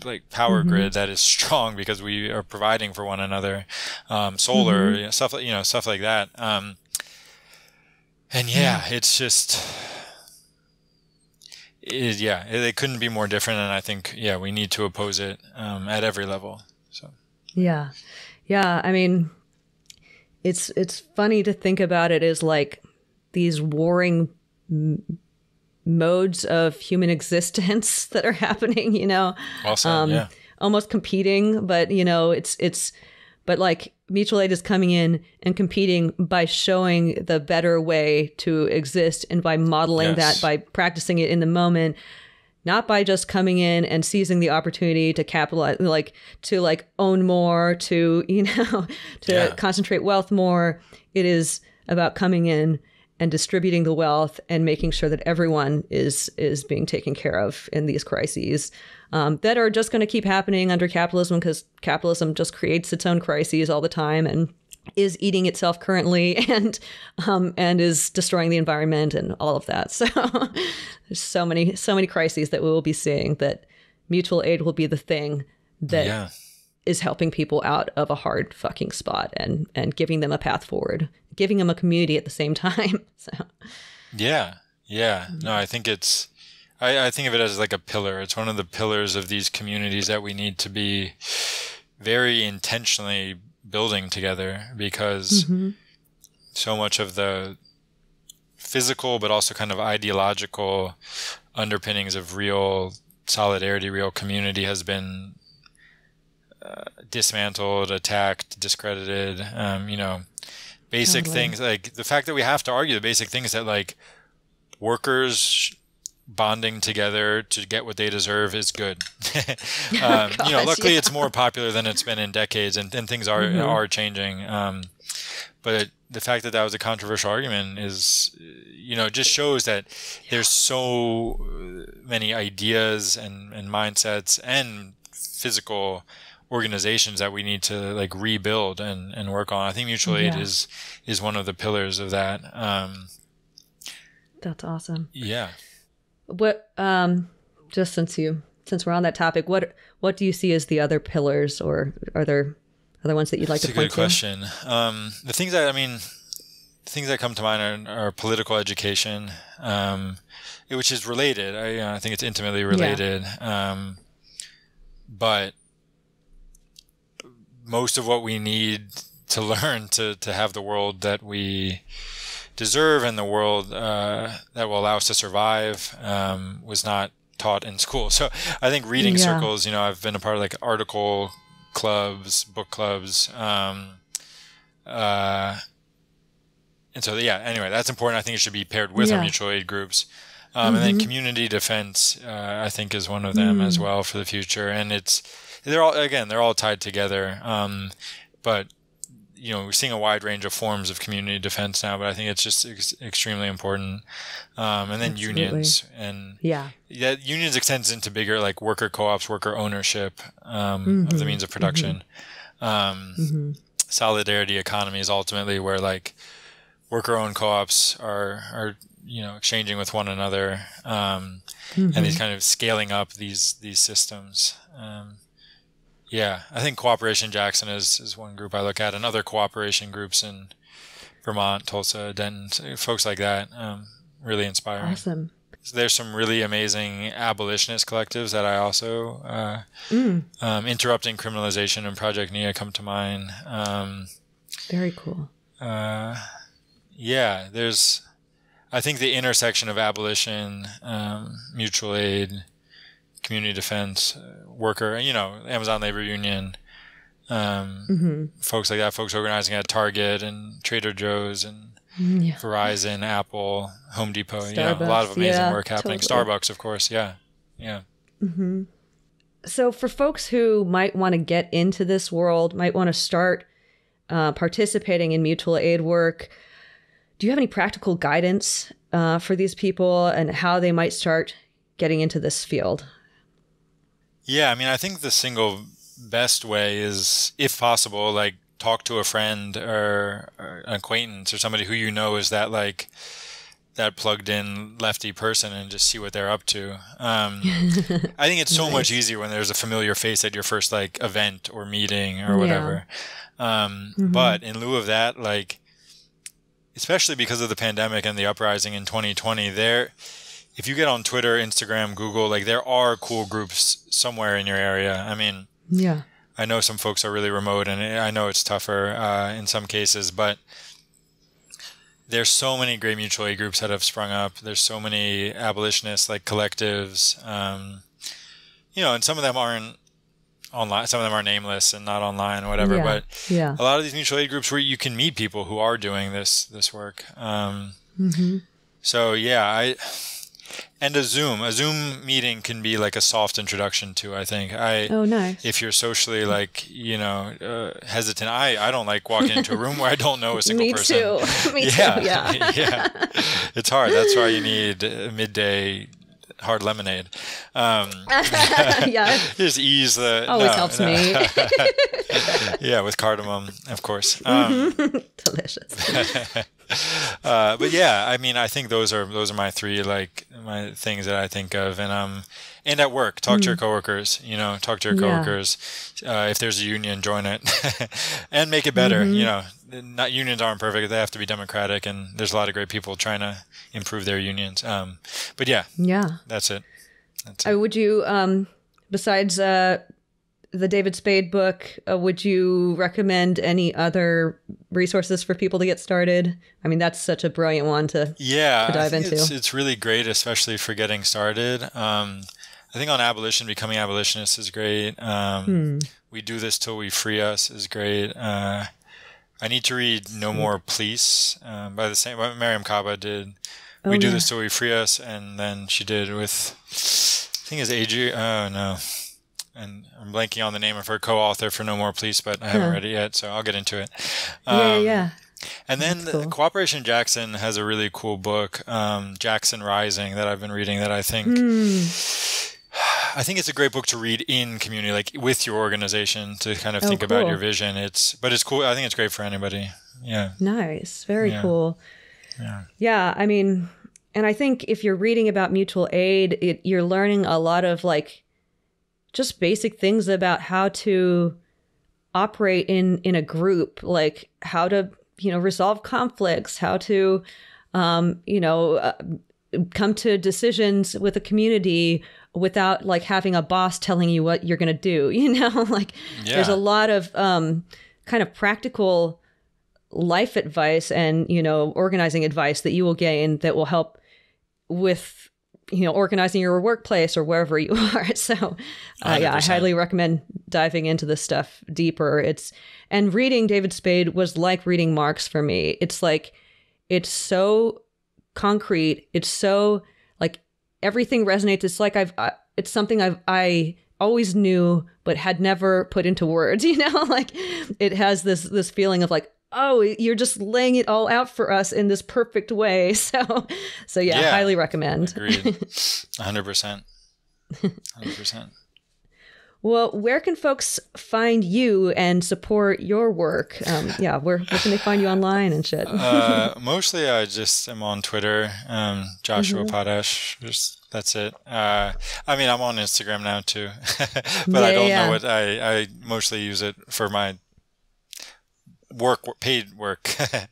like power grid that is strong because we are providing for one another, solar stuff like that, it's just it couldn't be more different, and I think we need to oppose it at every level. So I mean, it's funny to think about it as like these warring modes of human existence that are happening, Awesome, almost competing, but but like mutual aid is coming in and competing by showing the better way to exist and by modeling that, by practicing it in the moment, not by just coming in and seizing the opportunity to capitalize, to own more, to, to concentrate wealth more. It is about coming in and distributing the wealth and making sure that everyone is being taken care of in these crises that are just going to keep happening under capitalism, because capitalism just creates its own crises all the time and is eating itself currently and is destroying the environment and all of that. So there's so many crises that we will be seeing, that mutual aid will be the thing that is helping people out of a hard fucking spot and giving them a path forward, giving them a community at the same time. So no, I think I think of it as like a pillar. It's one of the pillars of these communities that we need to be very intentionally building together, because so much of the physical but also kind of ideological underpinnings of real solidarity, real community has been dismantled, attacked, discredited. Basic things, like the fact that we have to argue the basic things that like workers bonding together to get what they deserve is good. Luckily it's more popular than it's been in decades, and things are changing. But the fact that was a controversial argument is, just shows that there's so many ideas and mindsets and physical organizations that we need to like rebuild and work on. I think mutual aid is one of the pillars of that. That's awesome. Yeah. What, just since we're on that topic, what do you see as the other pillars, or are there other ones that you'd like to point to? That's a good question. The things that come to mind are political education, which is related. I think it's intimately related. But most of what we need to learn to have the world that we deserve and the world that will allow us to survive was not taught in school. So I think reading circles, I've been a part of like article clubs, book clubs. And so, anyway, that's important. I think it should be paired with our mutual aid groups. And then community defense, I think, is one of them as well for the future. And they're all tied together. But we're seeing a wide range of forms of community defense now, but I think it's just extremely important. And then unions, and unions extends into bigger like worker co-ops, worker ownership of the means of production. Solidarity economy is ultimately where like worker-owned co-ops are exchanging with one another, and these kind of scaling up these systems. I think Cooperation Jackson is one group I look at, and other cooperation groups in Vermont, Tulsa, Denton, folks like that, really inspiring. Awesome. There's some really amazing abolitionist collectives that I also, Interrupting Criminalization and Project NIA come to mind. Very cool. I think the intersection of abolition, mutual aid, community defense, worker, Amazon Labor Union, folks like that, folks organizing at Target and Trader Joe's and Verizon, Apple, Home Depot, Starbucks, a lot of amazing work happening. Totally. Starbucks, of course, yeah. So for folks who might want to get into this world, might want to start participating in mutual aid work, do you have any practical guidance for these people and how they might start getting into this field? Yeah, I think the single best way is, if possible, like talk to a friend or an acquaintance or somebody who is that plugged in lefty person, and just see what they're up to. I think it's so much easier when there's a familiar face at your first like event or meeting or whatever. But in lieu of that, like, especially because of the pandemic and the uprising in 2020, if you get on Twitter, Instagram, Google, like there are cool groups somewhere in your area. I know some folks are really remote, and I know it's tougher in some cases, but there's so many great mutual aid groups that have sprung up. There's so many abolitionist like collectives, and some of them aren't online. Some of them are nameless and not online or whatever. But a lot of these mutual aid groups where you can meet people who are doing this work. So and a Zoom meeting can be like a soft introduction to, I think. Nice. If you're socially hesitant, I don't like walking into a room where I don't know a single person. Me too. Yeah. Yeah. It's hard. That's why you need midday hard lemonade. Just ease the... Always helps me. Yeah, with cardamom, of course. Delicious. But yeah, I mean, I think those are my three, my things that I think of. And at work, talk to your coworkers, talk to your coworkers. If there's a union, join it and make it better. Not unions aren't perfect. They have to be democratic, and there's a lot of great people trying to improve their unions. But yeah, that's it. Would you, besides the David Spade book, would you recommend any other resources for people to get started? I mean, that's such a brilliant one to dive into. It's really great, especially for getting started. I think on abolition, Becoming Abolitionist is great. We Do This Till We Free Us is great. I need to read No More Police by Mariam Kaba did. We Do This Till We Free Us, and then she did with, I think it's Adrian. Oh no. And I'm blanking on the name of her co-author for No More Police, but I haven't read it yet, so I'll get into it. And then Cooperation Jackson has a really cool book, Jackson Rising, that I've been reading that I think it's a great book to read in community, like with your organization, to kind of think about your vision. But it's cool. I think it's great for anybody. Yeah. Nice. Very cool. Yeah. I mean, and I think if you're reading about mutual aid, you're learning a lot of just basic things about how to operate in a group, like how to, resolve conflicts, how to, come to decisions with a community without having a boss telling you what you're going to do, there's a lot of kind of practical life advice and, organizing advice that you will gain that will help with organizing your workplace or wherever you are. So, I highly recommend diving into this stuff deeper. And reading David Spade was like reading Marx for me. It's it's so concrete. It's so everything resonates. It's it's something I always knew, but had never put into words, it has this feeling of oh, you're just laying it all out for us in this perfect way. So highly recommend. Agreed. 100%. 100%. Well, where can folks find you and support your work? Where can they find you online and shit? Mostly I just am on Twitter, Joshua Potash. That's it. I'm on Instagram now too, but I don't know what I mostly use it for my paid work. But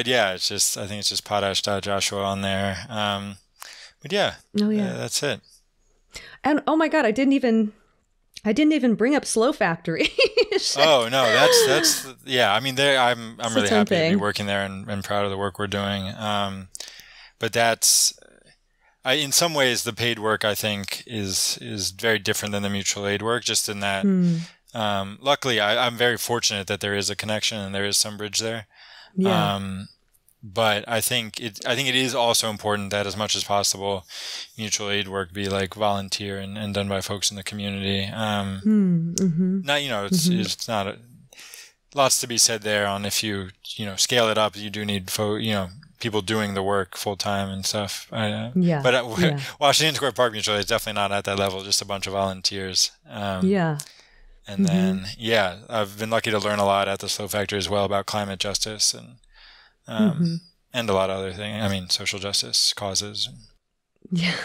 it's just, I think it's just potash.joshua on there. That's it. And oh my God, I didn't even bring up Slow Factory. Oh no, that's I'm really happy to be working there and proud of the work we're doing. But that's, in some ways, the paid work I think is very different than the mutual aid work, just in that. Luckily, I'm very fortunate that there is a connection and there is some bridge there. But I think it is also important that as much as possible, mutual aid work be volunteer and done by folks in the community. It's not lots to be said there on if you scale it up, you do need people doing the work full time and stuff. Washington Square Park Mutual Aid is definitely not at that level, just a bunch of volunteers. And then, I've been lucky to learn a lot at the Slow Factory as well about climate justice and a lot of other things. Social justice causes. Yeah.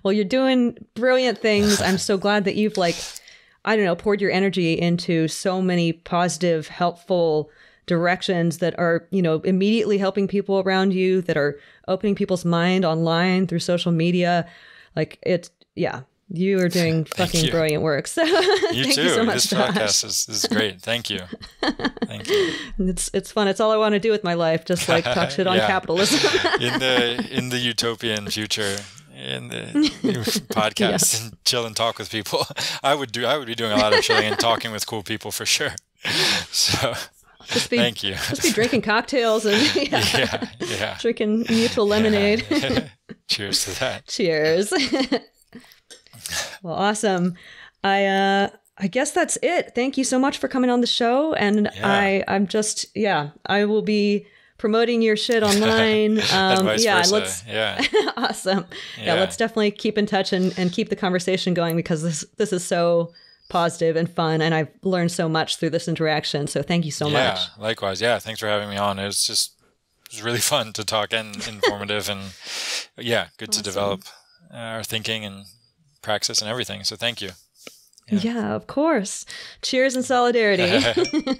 Well, you're doing brilliant things. I'm so glad that you've poured your energy into so many positive, helpful directions that are, immediately helping people around you, that are opening people's mind online through social media. You are doing fucking brilliant work. So thank you so much. This podcast is great. Thank you. Thank you. It's fun. It's all I want to do with my life. Just talk shit on capitalism. in the utopian future. in the podcast and chill and talk with people. I would be doing a lot of chilling and talking with cool people for sure. So thank you. Just be drinking cocktails and drinking mutual lemonade. Yeah. Cheers to that. Cheers. Well, awesome. I guess that's it. Thank you so much for coming on the show. And I'm just, I will be promoting your shit online. And vice versa. Awesome. Yeah, let's definitely keep in touch and keep the conversation going, because this is so positive and fun, and I've learned so much through this interaction. So thank you so much. Likewise. Yeah, thanks for having me on. It was really fun to talk and informative, and good to develop our thinking and praxis and everything. So thank you. Yeah, of course. Cheers and solidarity.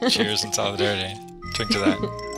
Cheers and solidarity. Drink to that.